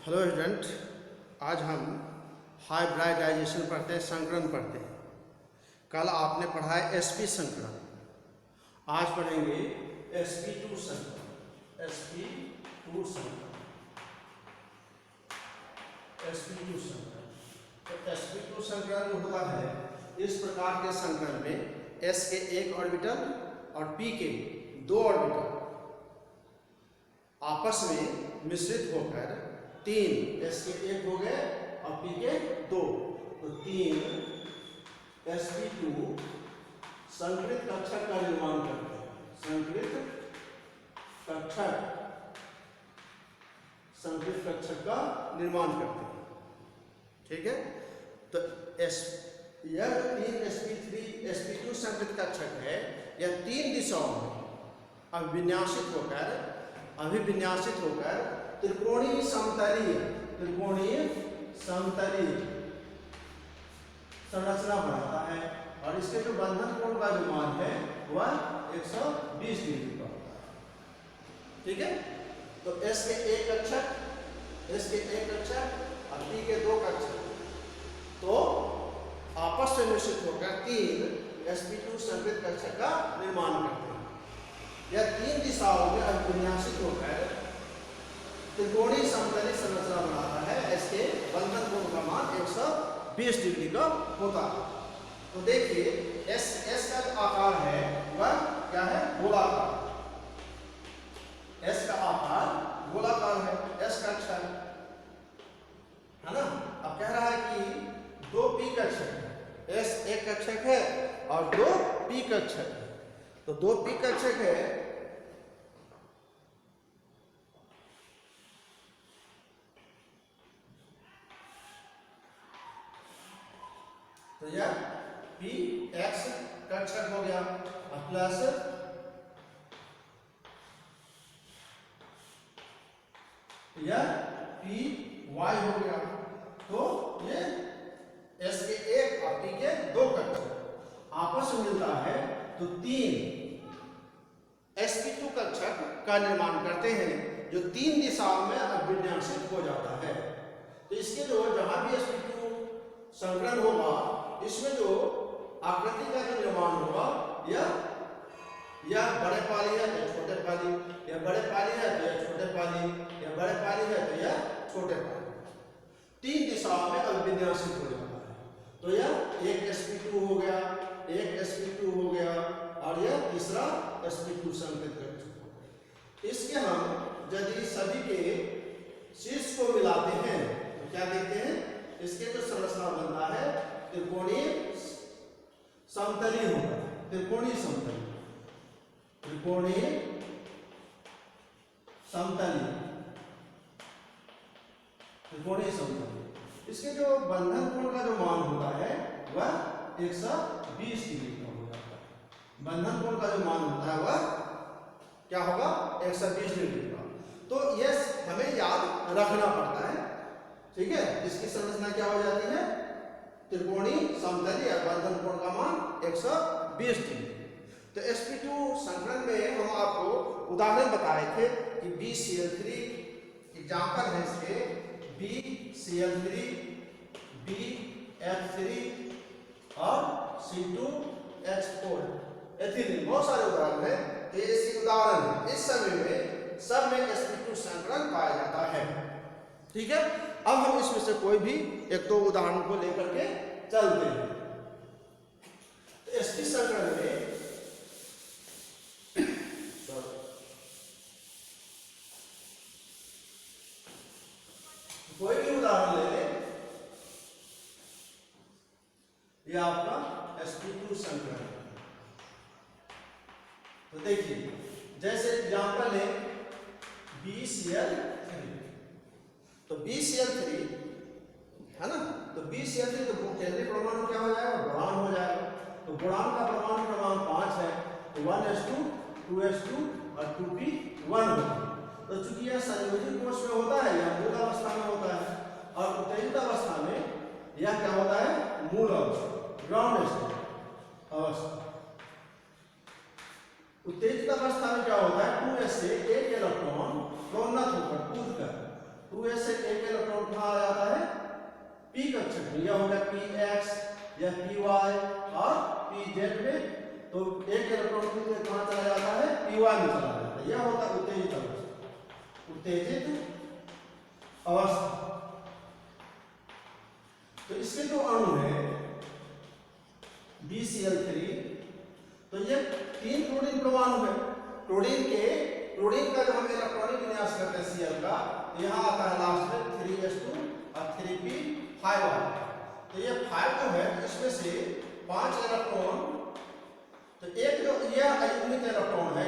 Hello student, आज हम hybridisation पढ़ते हैं, संकरण पढ़ते हैं। कल आपने पढ़ा है sp संकरण, आज पढ़ेंगे sp2 संकरण। sp2 संकरण, sp2 संकरण। तो sp2 संकरण जो होता है, इस प्रकार के संकरण में s के एक ऑर्बिटल और p के दो ऑर्बिटल आपस में मिश्रित होकर तीन, s के एक हो गए और p के दो, तो तीन sp2 संकरित कक्षक का निर्माण करते हैं। संकरित कक्षक का निर्माण करते हैं। ठीक है, तो यह तीन sp2 संकरित कक्षक है। यह तीन दिशाओं में अभिविन्यासित होकर त्रिकोणीय समतलीय संरचना बनाता है, और इसके जो बंधन कोण का जो मान है वह 120 डिग्री का होता है। ठीक है, तो s के एक कक्षक और p के दो कक्षक तो आपस में मिश्रित होकर तीन sp2 संकरित कक्षक का निर्माण करते हैं। यह तीन दिशाओं में अभिविन्यासित होकर त्रिकोणीय समतलीय संरचना बनाता है। इसके बंधन कोण का मान 120 डिग्री का होता है। तो देखिए S का जो आकार है वह क्या है? गोलाकार। S का आकार गोलाकार है, S कक्षक है ना। अब कह रहा है कि दो p कक्षक है, S एक कक्षक है और दो p कक्षक है। तो दो p कक्षक है, तो यह px कक्षक हो गया प्लस यह py हो गया। तो ये s के एक और p के दो कक्षक आपस में मिलता है तो तीन sp2 कक्षक का निर्माण करते हैं, जो तीन दिशाओं में अभिविन्यासित हो जाता है। तो इसके जो जहां भी sp2 संकरण होगा, इसमें जो आकृति का जो निर्माण होगा, यह बड़े पाली है तो छोटे पाली, यह बड़े पाली है तो यह छोटे पाली, यह बड़े पाली है तो यह छोटे पाली, तीन दिशाओं में अभिविन्यासित हो जाता है। तो यह एक sp2 हो गया, एक sp2 हो गया और यह तीसरा sp2 संकरित कक्षक हो गया। इसके हम यदि सभी के शीर्ष को मिलाते हैं तो क्या देखते हैं? इसके जो संरचना बनता है त्रिकोणीय समतलीय होगा। त्रिकोणीय समतलीय। इसके जो बंधन कोण का जो मान होता है वह 120 डिग्री का हो जाता है। बंधन कोण का जो मान होता है वह क्या होगा? 120 डिग्री का। तो यह हमें याद रखना पड़ता है। ठीक है, इसकी संरचना क्या हो जाती है? त्रिकोणीय समतलीय, बंधन कोण का मान 120 डिग्री। तो sp2 संकरण में हम आपको उदाहरण बताए थे कि BCl3 एग्जाम्पल है इसके, BCl3, BF3 और C2H4 एथिलीन। बहुत सारे उदाहरण हैं, तो ये इसके उदाहरण है। इस समय में सब में sp2 संकरण पाया जाता है। ठीक है, अब हम इसमें से कोई भी एक दो उदाहरण को लेकर के चलते हैं। तो sp संकरण में कोई भी उदाहरण ले लें, यह आपका sp2 संकरण है। तो देखिए, जैसे एग्जाम्पल है BCl3, तो BCl3 है ना, तो BCl3 तो केंद्रीय परमाणु क्या हो जाएगा? बोरान हो जाएगा। तो बोरान का परमाणु क्रमांक 5 है, तो 1s2 2s2 और 2p1 होगा। तो चूंकि यह संयोजित कोष में होता है, यह मूल अवस्था में होता है, और उत्तेजित अवस्था में यह क्या होता है? मूल अवस्था, ग्राउंड स्टेट अवस्था। उत्तेजित अवस्था में क्या होता है? 2s से एक इलेक्ट्रॉन प्रोन्नत होकर कूद कर 2s से एक इलेक्ट्रॉन कहाँ आ जाता है, p कक्षक में। यह होगा px या py और pz में, तो एक इलेक्ट्रॉन कहाँ चला जाता है, py में चला जाता है। यह होता है उत्तेजित अवस्था, उत्तेजित अवस्था। तो इसके जो अणु है BCl3, तो ये 3 क्लोरीन परमाणु है। क्लोरीन का जब हम इलेक्ट्रॉनिक विन्यास करते हैं Cl का, तो यहाँ आता है लास्ट में 3s2 और 3p5। तो ये 5 जो है, इसमें से 5 इलेक्ट्रॉन, तो एक जो यह अयुग्मित इलेक्ट्रॉन है,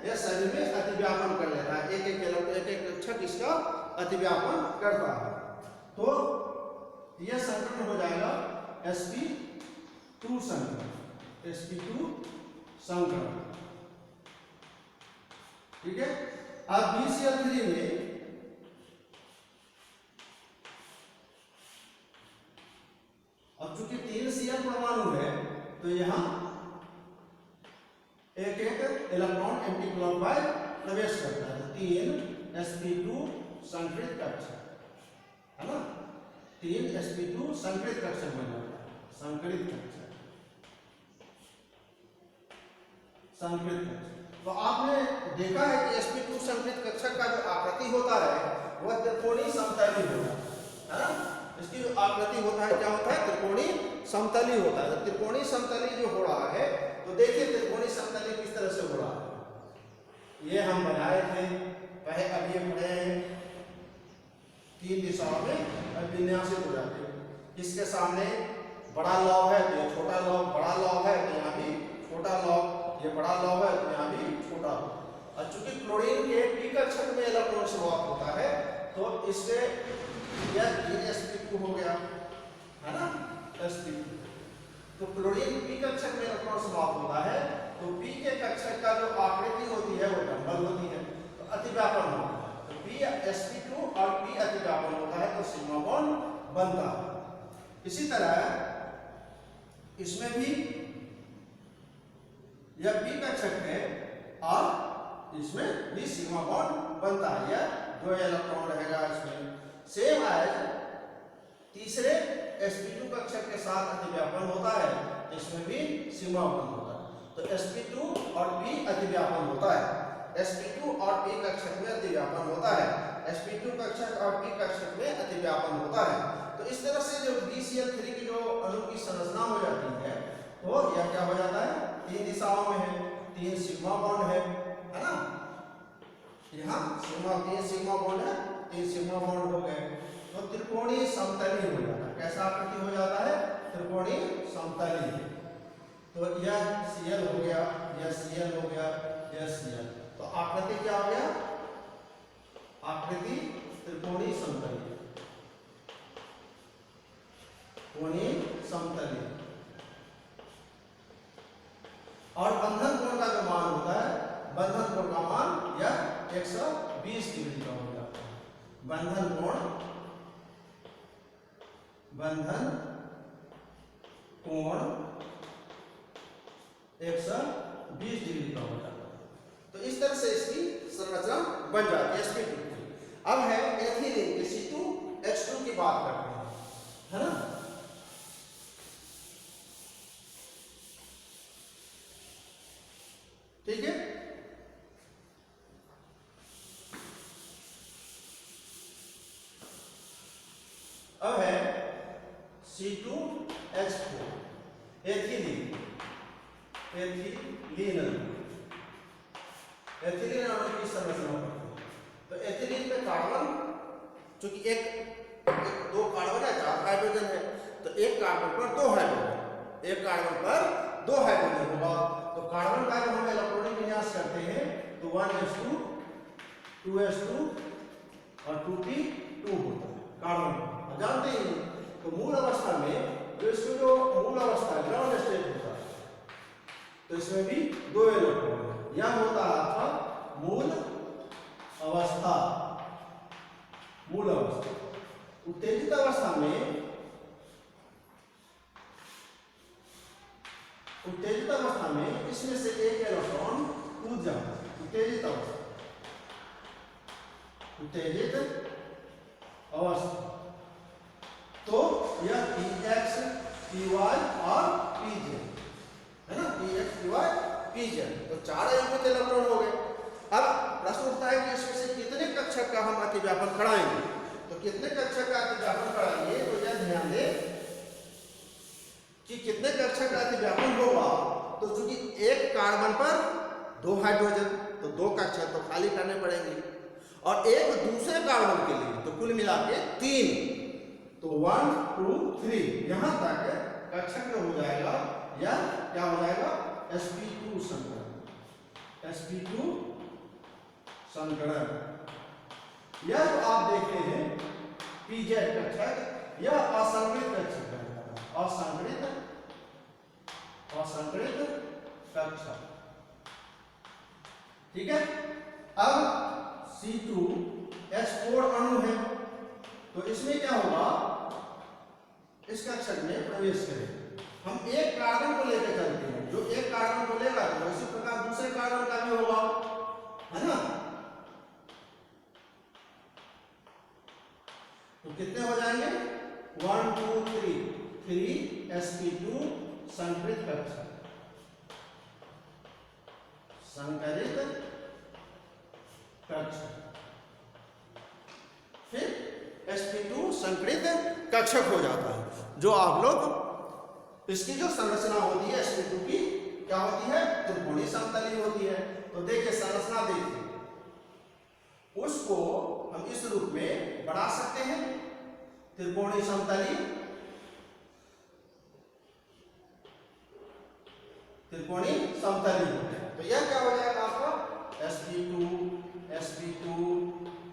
यह सभी में अतिव्यापन कर लेता है। एक कक्षक इसका अतिव्यापन करता है। तो यह संकरण हो जाएगा sp2 संकरण, sp2 संकरण। ठीक है। अब BCl3 में अब चूंकि 3 Cl परमाणु है, तो यहां एक इलेक्ट्रॉन एंटी क्लॉकवाइज प्रवेश करता है। 3 sp2 संकरित कक्षक है ना, 3 sp2 संकरित कक्षक बन जाता है। संकरित कक्षक। तो आपने देखा है कि sp2 संकरित कक्षक का जो आकृति होता है वह त्रिकोणीय समतली होता है ना। इसकी जो आकृति होता है, क्या होता है, त्रिकोणीय समतली होता है। त्रिकोणीय समतली जो हो रहा है, तो देखिए त्रिकोणीय समतली किस तरह से हो रहा है। ये हम बनाए थे पहले, अब ये पढ़े हैं 3 दिशाओं में विन्यासित हो जाते हैं। इसके सामने बड़ा लॉब है तो ये छोटा लॉब, बड़ा लॉब है तो यहाँ भी छोटा लॉब, ये बड़ा लॉब है तो यहाँ भी छोटा लॉब। और चूंकि क्लोरीन के p कक्षक में इलेक्ट्रॉन स्वैप होता है, तो इससे यह sp2 हो गया है ना, sp2। तो क्लोरीन p कक्षक में इलेक्ट्रॉन स्वैप होता है, तो p के कक्षक का जो आकृति होती है वो डबल होती है, तो अतिव्यापन होता है। तो p sp2 और p अतिव्यापन होता है, तो सिग्मा बॉन्ड बनता है। इसी तरह इसमें भी यह p कक्षक है और इसमें भी सिग्मा बॉन्ड बनता है। यह 2 इलेक्ट्रॉन रहेगा इसमें। सेम एज तीसरे sp2 कक्षक के साथ अतिव्यापन होता है, इसमें भी सिग्मा बॉन्ड होता है। तो sp2 और p अतिव्यापन होता है, sp2 और p कक्षक में अतिव्यापन होता है, sp2 कक्षक और p कक्षक में अतिव्यापन होता है। तो इस तरह से जो BCl3 की जो अणु की संरचना हो जाती है, तो यह क्या हो जाता है, 3 दिशाओं में है, 3 सिग्मा बॉन्ड है ना। यहाँ 3 सिग्मा बॉन्ड है, 3 सिग्मा बॉन्ड हो गए, तो त्रिकोणीय समतली हो जाता है। कैसा आकृति हो जाता है, त्रिकोणीय समतली। तो यह Cl हो गया, यह Cl हो गया, यह Cl। तो आकृति क्या हो गया, आकृति त्रिकोणीय समतली, कोणीय समतली। और बंधन कोण का जो मान होता है, बंधन कोण का मान यह 120 डिग्री का हो जाता है। बंधन कोण 120 डिग्री का हो जाता है। तो इस तरह से इसकी संरचना बन जाती है sp2 की। अब है एथिलीन के C2H2 की बात करते हैं, है ना। ठीक है। अब है C2H4 एथिलीन अणु की संरचना। तो एथिलीन में कार्बन, चूंकि एक 2 कार्बन है, 4 हाइड्रोजन है, तो एक कार्बन पर 2 हाइड्रोजन, एक कार्बन पर 2 हाइड्रोजन होगा। तो कार्बन का जब हम इलेक्ट्रॉनिक विन्यास करते हैं, तो 1s2 2s2 और 2p2 होता है कार्बन। जानते हैं, तो मूल अवस्था में जो इसमें जो मूल अवस्था ग्राउंड स्टेट होता है, तो इसमें भी 2 इलेक्ट्रॉन है। यह होता है आपका मूल अवस्था। उत्तेजित अवस्था में इसमें से एक इलेक्ट्रॉन कूद जाता है। उत्तेजित उत्तेजित अवस्था। तो यह px py और pz है ना, px py pz, तो 4 अयुग्मित इलेक्ट्रॉन हो गए। अब प्रश्न उठता है कि इसमें से कितने कक्षक का हम अतिव्यापन कराएंगे। तो कितने कक्षक का अतिव्यापन कराएंगे, तो यह ध्यान दें कि कितने कक्षक का अतिव्यापन होगा। तो चूंकि एक कार्बन पर 2 हाइड्रोजन, तो 2 कक्षक तो खाली करने पड़ेंगे, और एक दूसरे कार्बन के लिए तो कुल मिला के 3, तो 1 2 3 यहां तक कक्षक में हो जाएगा। या क्या हो जाएगा, sp2 संकरण, sp2 संकरण। यह जो आप देख रहे हैं pz कक्षक, यह असंकरित कक्षक है, असंकरित कक्षक। ठीक है। अब C2H4 अणु है, तो इसमें क्या होगा, इस कक्षक में प्रवेश करें। हम एक कार्बन को लेकर चलते हैं, जो एक कार्बन को लेगा तो इसी प्रकार दूसरे कार्बन का भी होगा, है ना। तो कितने हो जाएंगे, 1 2 3 sp2 संकरित कक्षक, संकरित कक्षक। फिर sp2 संकरित कक्षक हो जाता है। जो आप लोग इसकी जो संरचना होती है sp2 की, क्या होती है, त्रिकोणीय समतली होती है। तो देखिए संरचना देखिए, उसको हम इस रूप में बना सकते हैं, त्रिकोणीय समतली, त्रिकोणीय समतली। तो यह क्या हो जाएगा आपका, sp2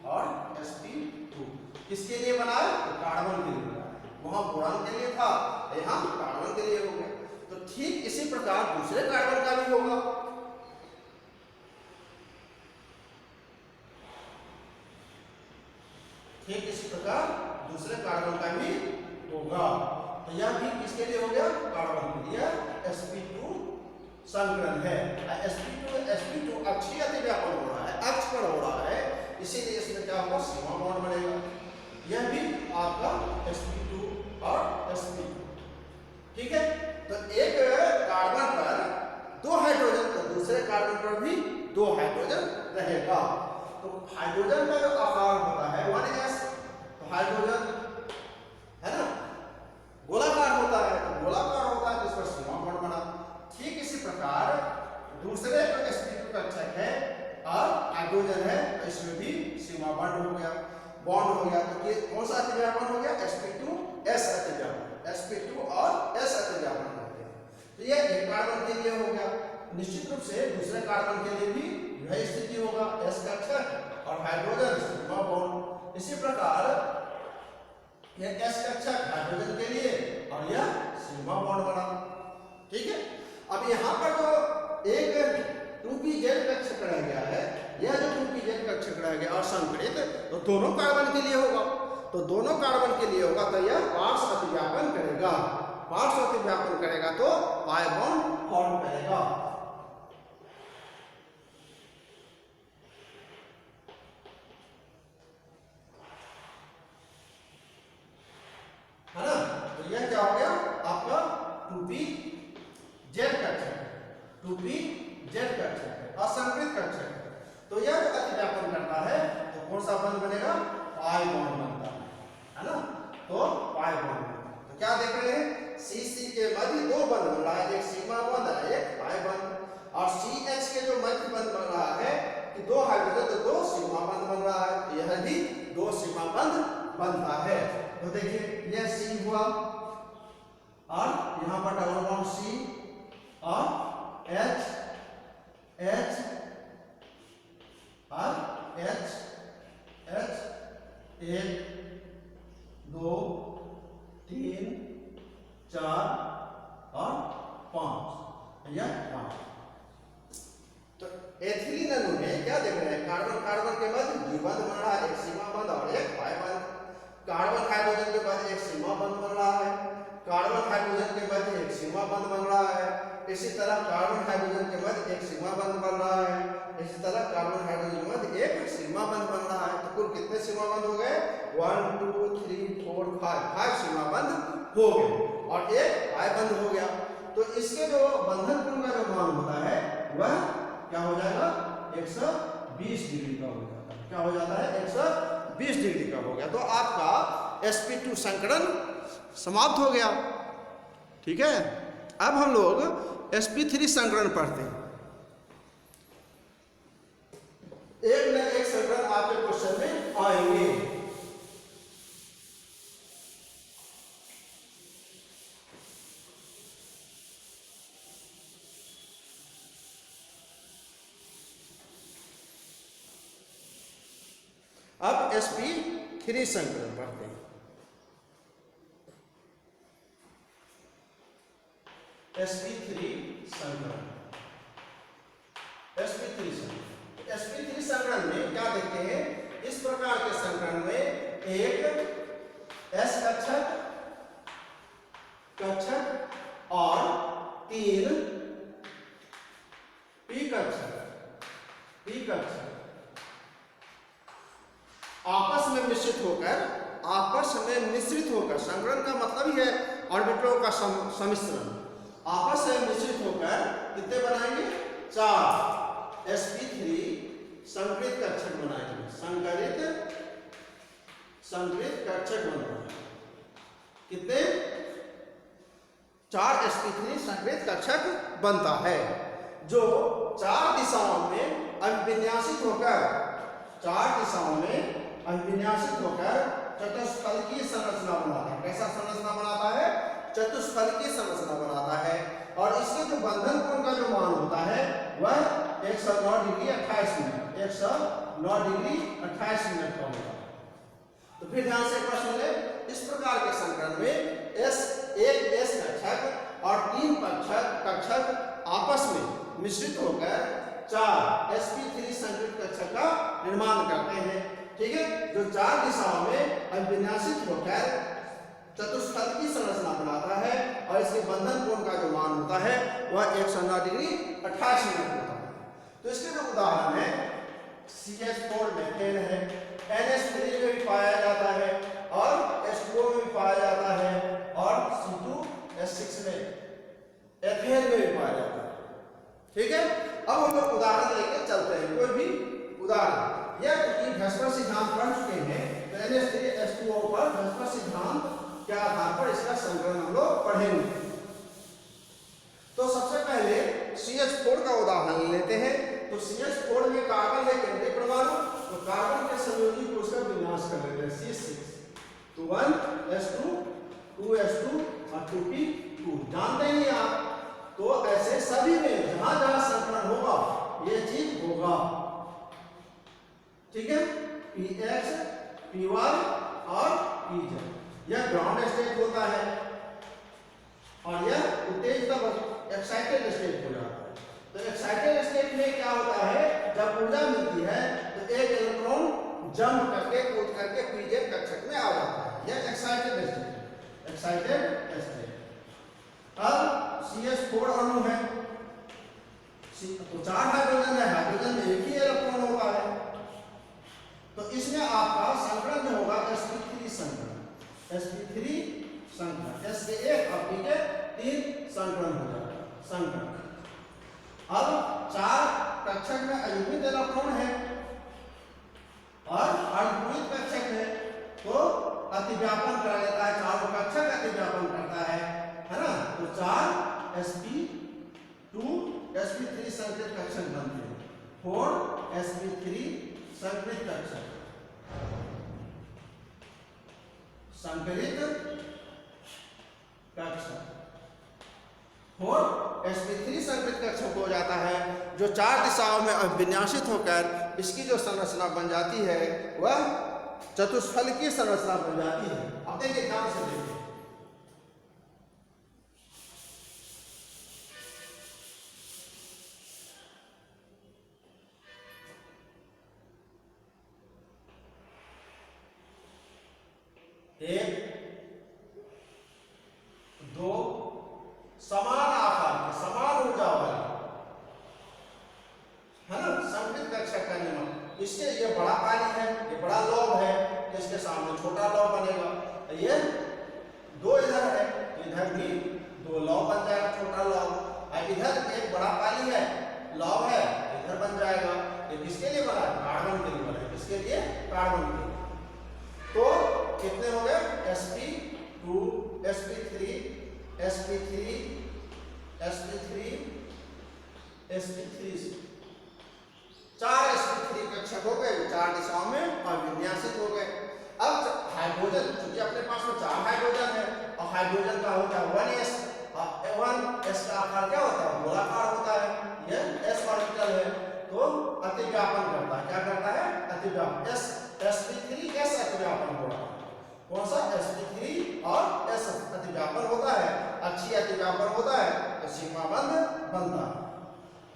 और sp2। किसके लिए बनाया, तो कार्बन के लिए बनाया। वहां बोरान के लिए था, यहां कार्बन के लिए हो गया। तो ठीक इसी प्रकार दूसरे कार्बन का भी होगा। ठीक इसी प्रकार दूसरे कार्बन का भी होगा। तो यह भी किसके लिए हो गया, कार्बन के लिए। sp2 संकरण है, sp2 अक्षीय अतिव्यापन हो रहा है, अक्ष पर हो रहा है, इसीलिए इसमें क्या होगा, सीमा बॉन्ड बनेगा। यह भी आपका sp2 और sp2। ठीक है। तो एक कार्बन पर 2 हाइड्रोजन, तो दूसरे कार्बन पर भी 2 हाइड्रोजन रहेगा। तो हाइड्रोजन का जो आकार होता है 1s, तो हाइड्रोजन है ना गोलाकार होता है, तो गोलाकार होता है, तो इस पर सीमा बॉन्ड बना। ठीक इसी प्रकार दूसरे जो sp2 कक्षक है और हाइड्रोजन है, तो इसमें भी सीमा बॉन्ड हो गया, बॉन्ड हो गया। तो ये कौन सा अतिव्यापन हो गया, sp2s अतिव्यापन, sp2 और s अतिव्यापन करते हैं। तो ये एक कार्बन के लिए हो गया। निश्चित रूप से दूसरे कार्बन के लिए भी यही स्थिति होगा, s कक्षक और हाइड्रोजन सीमा बॉन्ड। इसी प्रकार यह s कक्षक हाइड्रोजन के लिए और यह सीमा बॉन्ड बना। ठीक है। अब यहाँ पर जो एक 2pz कक्षक रह गया है, यह जो 2pz कक्षक रह गया और संकरित, तो दोनों कार्बन के लिए होगा। तो दोनों कार्बन के लिए होगा, तो यह पार्श्व अतिव्यापन करेगा, पार्श्व अतिव्यापन करेगा तो पाई बॉन्ड फॉर्म करेगा। है ना। तो यह क्या हो गया आपका 2pz कक्षक, 2pz कक्षक असंकरित कक्षक। तो यह जो अतिव्यापन करता है, तो कौन सा बंध बनेगा, पाई बॉन्ड बनता है ना। तो पाई बॉन्ड, तो क्या देख रहे हैं, CC के मध्य 2 बंध बन रहा है, एक सीमा बंध है, एक पाई बंध। और CH के जो मध्य बंध बन रहा है कि 2 हाइड्रोजन, तो 2 सीमा बंध बन रहा है, यह भी 2 सीमा बंध बनता है। तो देखिए यह C हुआ, और यहां पर डबल बॉन्ड C और H और H 1 2 3 4 और 5, यह 5। तो एथिलीन अणु में क्या देख रहे हैं, कार्बन कार्बन के मध्य द्विबंध बन रहा है, एक सीमा बंध और एक पाई बंध। कार्बन हाइड्रोजन के मध्य एक सीमा बंध बन रहा है, कार्बन हाइड्रोजन के मध्य एक सीमा बंध बन रहा है। इसी तरह कार्बन हाइड्रोजन के मध्य एक सीमा बंध बन रहा है, इसी तरह कार्बन हाइड्रोजन के मध्य एक सीमा बंध बन रहा है। तो कुल टोटल कितने सीमाबंध हो गए? 1 2 3 4 5 सीमाबंध हो गए और एक आयबंध हो गया। तो इसके जो बंधन कोण का जो मान होता है वह क्या हो जाएगा? 120 डिग्री का हो जाता है। क्या हो जाता है? 120 डिग्री का हो गया। तो आपका sp2 संकरण समाप्त हो गया। ठीक है, अब हम लोग sp3 संकरण पढ़ते हैं। एक न एक संकरण आपके क्वेश्चन में आएंगे। अब sp3 संकरण पढ़ते हैं। sp3 संकरण, sp3 संकरण, sp3 संकरण में क्या देखते हैं? इस प्रकार के संकरण में एक s कक्षक और 3 p कक्षक आपस में मिश्रित होकर संकरण का मतलब ही है ऑर्बिटलों का सम्मिश्रण। आपस में मिश्रित होकर कितने बनाएंगे? 4 sp3 संकरित कक्षक बनाएंगे। संकरित कक्षक बनाएंगे। कितने? 4 sp3 संकरित कक्षक बनता है जो 4 दिशाओं में अभिविन्यासित होकर चतुष्फलकीय संरचना बनाता है। कैसा संरचना बनाता है? चतुष्फलकीय संरचना बनाता है। और इसके जो बंधन कोण का जो मान होता है वह 109 डिग्री 28 मिनट 109 डिग्री 28 मिनट का होता है। तो फिर ध्यान से प्रश्न ले, इस प्रकार के संकरण में एक s कक्षक और 3 कक्षक आपस में मिश्रित होकर 4 sp3 संकरित कक्षक का निर्माण करते हैं। ठीक है, जो 4 दिशाओं में अभिविन्यासित होकर चतुष्फलकीय संरचना बनाता है और इसके बंधन कोण का जो मान होता है वह 109 डिग्री 28 मिनट होता है। तो इसके जो उदाहरण है CH4 मेथेन है, NH3 में भी पाया जाता है और H2O में भी पाया जाता है और C2H6 में एथेन में भी पाया जाता है। ठीक है, अब हम लोग उदाहरण लेके चलते हैं। कोई भी उदाहरण, यह क्योंकि घर्षण सिद्धांत पढ़ चुके हैं तो NH3H2O पर घर्षण सिद्धांत के आधार पर इसका संकलन हम लोग पढ़ेंगे। तो सबसे पहले CH4 का उदाहरण लेते हैं। तो CH4 में कार्बन है केंद्रीय परमाणु, तो कार्बन के संयोजी को उसका विन्यास कर लेते हैं C6, तो 1s2 2s2 और 2p2 जानते ही आप। तो ऐसे सभी में जहां जहां संकलन होगा ये चीज होगा। ठीक है, px py और pz यह ग्राउंड स्टेट होता है और यह उत्तेजित एक्साइटेड स्टेट हो जाता है। तो एक्साइटेड स्टेट में क्या होता है? जब ऊर्जा मिलती है तो एक इलेक्ट्रॉन जंप करके कूद करके pz कक्षक में आ जाता है। यह एक्साइटेड स्टेट। अब CH4 अणु है, तो 4 हाइड्रोजन है, हाइड्रोजन में एक ही इलेक्ट्रॉन होता है। तो इसमें आपका संकलन जो होगा sp3 संकलन, s के 1 और p के 3 संकलन हो जाएगा। संकलन अब 4 कक्षक में अयुग्मित इलेक्ट्रॉन है और अर्धपूरित कक्षक है, तो अतिव्यापन कर लेता है। चारों कक्षक अतिव्यापन करता है ना। तो 4 sp2 sp3 संकरित कक्षक बनते हैं। 4 sp3 संकरित कक्षक, संकरित कक्षक 4 sp3 संकरित कक्षक हो जाता है जो 4 दिशाओं में अभिविन्यासित होकर इसकी जो संरचना बन जाती है वह चतुष्फलकीय संरचना बन जाती है। अब देखिए, ध्यान से देखिए, एक दो समान आकार के समान ऊर्जा वाले है ना संकरित कक्षक का निर्माण। इसके ये बड़ा पाली है, ये बड़ा लॉब है, तो इसके सामने छोटा लॉब बनेगा। ये 2 इधर है तो इधर भी 2 लॉब बन जाएगा, छोटा लॉब। और इधर एक बड़ा पाली है, लॉब है, इधर बन जाएगा। ये किसके लिए बना है? कार्बन के लिए बना है। किसके लिए? कार्बन के लिए। तो कितने हो गए? sp2 sp3 sp3 sp3 sp3 4 sp3 कक्षक हो गए, 4 दिशाओं में और विन्यासित हो गए। अब हाइड्रोजन, क्योंकि अपने पास में 4 हाइड्रोजन है और हाइड्रोजन का होता है 1s, और 1s का आकार क्या होता है? गोलाकार होता है। ये s ऑर्बिटल है तो अतिव्यापन करता है। क्या करता है? अतिव्यापन। sp3 s अतिव्यापन हो रहा है। कौन सा? sp3 और s अतिव्यापन होता है, अक्षीय अतिव्यापन होता है तो सिग्मा बंध बनता है।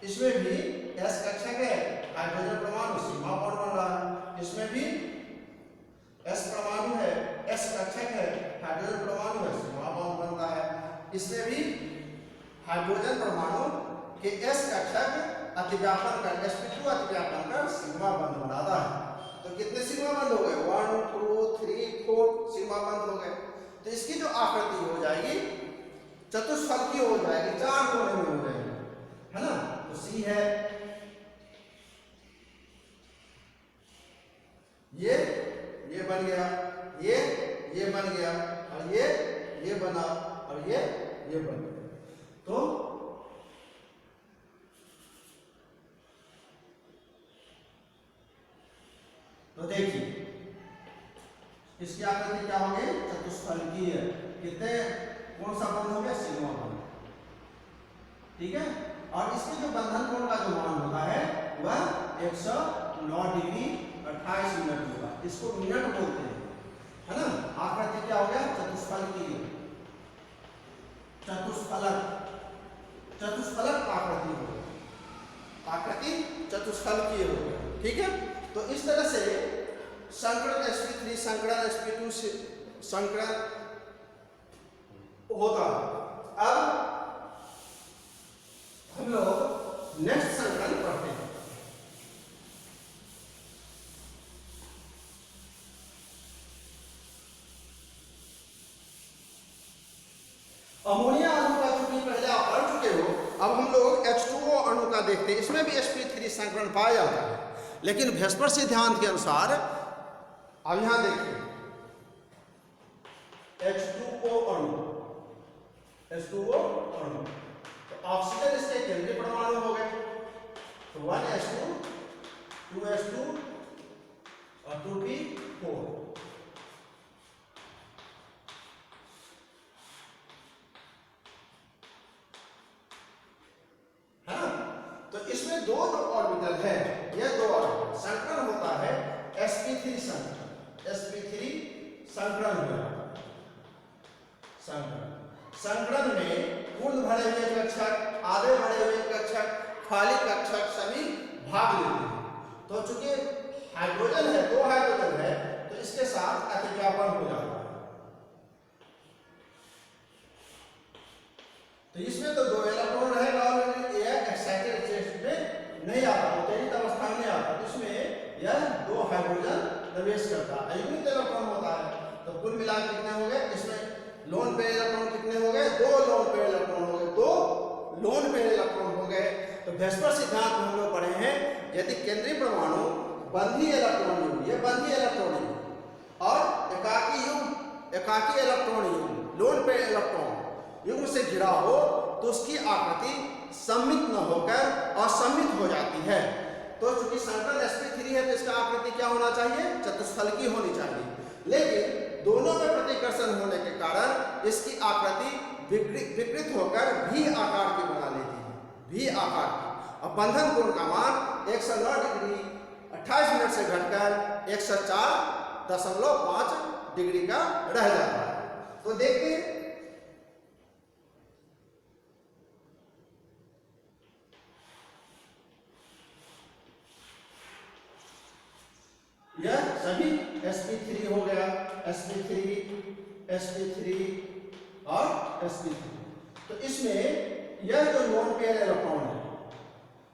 इसमें भी s कक्षक है, हाइड्रोजन परमाणु सिग्मा बॉन्ड बन रहा है। इसमें भी s परमाणु है, s कक्षक है, हाइड्रोजन परमाणु है, सिग्मा बॉन्ड बनता है। इसमें भी हाइड्रोजन परमाणु के s कक्षक अतिव्यापन कर sp2 अतिव्यापन कर सिग्मा बंध बनाता है। तो कितने सिग्मा बंध हो गए? 1 2 3 4 सिग्मा बंध हो गए। तो इसकी जो आकृति हो जाएगी चतुष्फलकीय हो जाएगी, 4 कोने में हो जाएगी, है ना। तो C है, ये बन गया, ये बन गया, और ये बना, और ये बन गया। तो देखिए इसकी आकृति क्या हो गई? चतुष्फलकीय। कितने? कौन सा बंध हो गया? सिग्मा बंध। ठीक है। और इसके जो बंधन कोण का जो मान होता है वह 109 डिग्री 28 मिनट होगा। इसको मिनट बोलते हैं, है ना। आकृति क्या हो गया? चतुष्फलकीय, चतुष्फलक आकृति हो गई, आकृति चतुष्फलकीय हो गया। ठीक है। तो इस तरह से संकरण sp3 संकरण sp2 से संकरण होता। अब हम लोग नेक्स्ट संकरण पढ़ते हैं। अमोनिया अणु का चूंकि पहले आप पढ़ चुके हो, अब हम लोग H2O अणु का देखते हैं। इसमें भी sp3 संकरण पाया जाता है, लेकिन वेस्पर सिद्धांत के अनुसार अब यहां देखिए H2O अणु, H2O अणु, तो ऑक्सीजन इसके केंद्रीय परमाणु हो गए। तो 1s2 2s2 और 2p4। है ना। तो इसमें दो ऑर्बिटल है, यह 2 ऑर्बिटल संकरण होता है sp3 संकरण, sp3 संकरण हुआ। संकरण में पूर्ण भरे हुए कक्षक, आधे भरे हुए कक्षक, खाली कक्षक सभी भाग लेते हैं। तो चूंकि हाइड्रोजन है, 2 हाइड्रोजन है, तो इसके साथ अतिव्यापन हो जाता है। तो इसमें तो 2 इलेक्ट्रॉन रहेगा और यह एक्साइटेड स्टेट में नहीं आता, उत्तेजित अवस्था में नहीं आता। इसमें यह 2 हाइड्रोजन प्रवेश करता है, अयुग्मित इलेक्ट्रॉन होता है। तो कुल मिलाकर कितने हो गए? इसमें लोन पेयर इलेक्ट्रॉन कितने हो गए? 2 लोन पेयर इलेक्ट्रॉन हो गए, 2 लोन पेयर इलेक्ट्रॉन हो गए। तो वेस्पर सिद्धांत में हम लोग पढ़े हैं, यदि केंद्रीय परमाणु बंधीय इलेक्ट्रॉन युग्म, ये बंधीय इलेक्ट्रॉन युग्म और एकाकी इलेक्ट्रॉन युग्म, लोन पेयर इलेक्ट्रॉन युग्म से घिरा हो, तो उसकी आकृति सममित न होकर असममित हो जाती है। तो चूंकि संकरण sp3 है तो इसका आकृति क्या होना चाहिए? चतुष्फलकीय होनी चाहिए। लेकिन दोनों में प्रतिकर्षण होने के कारण इसकी आकृति विकृत होकर भी आकार की बना लेती है, भी आकार की। और बंधन कोण का मान 109 डिग्री 28 मिनट से घटकर 104.5 डिग्री का रह जाता है। तो देखते हैं यह सभी sp3 हो गया, sp3 sp3 और sp3। तो इसमें यह जो लोन पेयर इलेक्ट्रॉन है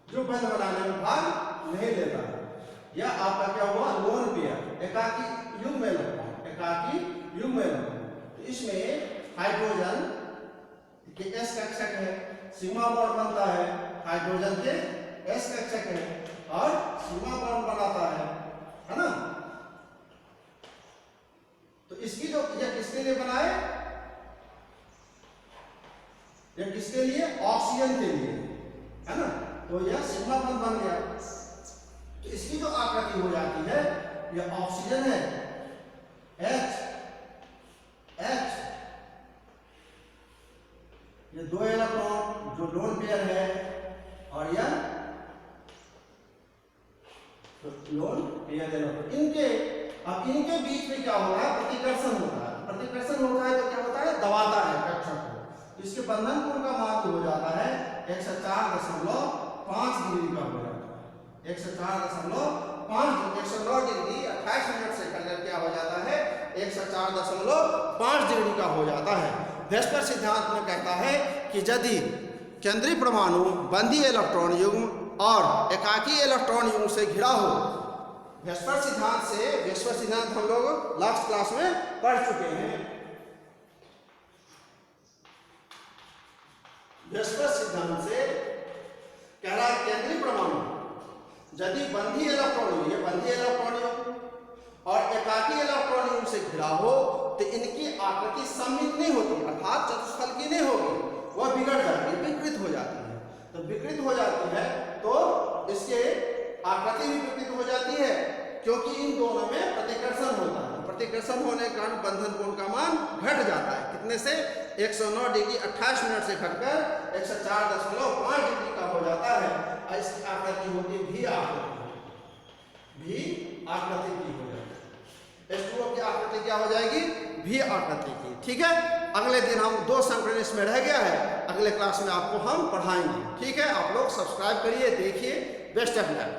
जो बंध बनाने में भाग नहीं लेता है, यह आपका क्या हुआ, लोन पेयर, एकाकी युग्म इलेक्ट्रॉन, एकाकी युग्म इलेक्ट्रॉन। तो इसमें हाइड्रोजन के s कक्षक है, सिग्मा बॉन्ड बनता है, हाइड्रोजन के s कक्षक है और सिग्मा बॉन्ड बनाता है ना। तो इसकी जो यह किसके लिए बना है, यह किसके लिए, ऑक्सीजन के लिए, है ना। तो यह सिग्मा बॉन्ड बन गया। तो इसकी जो आकृति हो जाती है, यह ऑक्सीजन है H, ये 2 इलेक्ट्रॉन जो लोन पेयर है और यह लोन पेयर इलेक्ट्रॉन, इनके बीच में क्या होता है, प्रतिकर्षण होता है। प्रतिकर्षण होता है तो क्या होता है, दबाता है कक्षक को। इसके बंधन कोण का मान हो जाता है 104.5 डिग्री का हो जाता है, 104.5, 109 डिग्री 28 मिनट से कलर क्या हो जाता है, 104.5 डिग्री का हो जाता है। वेस्पर सिद्धांत में कहता है कि यदि केंद्रीय परमाणु बंधी इलेक्ट्रॉन युग्म और एकाकी इलेक्ट्रॉन युग्म से घिरा हो, वेस्पर सिद्धांत हम लोग लास्ट क्लास में पढ़ चुके हैं। वेस्पर सिद्धांत से कह रहा है केंद्रीय परमाणु यदि बंधी इलेक्ट्रॉन युग्म, ये बंधी इलेक्ट्रॉन युग्म और एकाकी इलेक्ट्रॉन युग्म से घिरा हो तो इनकी आकृति सममित नहीं होती, अर्थात चतुष्फलकी नहीं होगी, वह बिगड़ जाती है, विकृत हो जाती है। तो विकृत हो जाती है तो इसके आकृति भी विकृत हो जाती है, क्योंकि इन दोनों में प्रतिकर्षण होता है। प्रतिकर्षण होने के कारण बंधन कोण का मान घट जाता है, कितने से, 109 डिग्री 28 मिनट से घटकर 104.5 डिग्री का हो जाता है। और इसकी आकृति होती है भी आकृति, भी आकृति की हो जाती है। H2O की आकृति क्या हो जाएगी, भी आकृति की। ठीक है, अगले दिन हम 2 संकरण इसमें रह गया है, अगले क्लास में आपको हम पढ़ाएंगे। ठीक है, आप लोग सब्सक्राइब करिए, देखिए। Best of luck.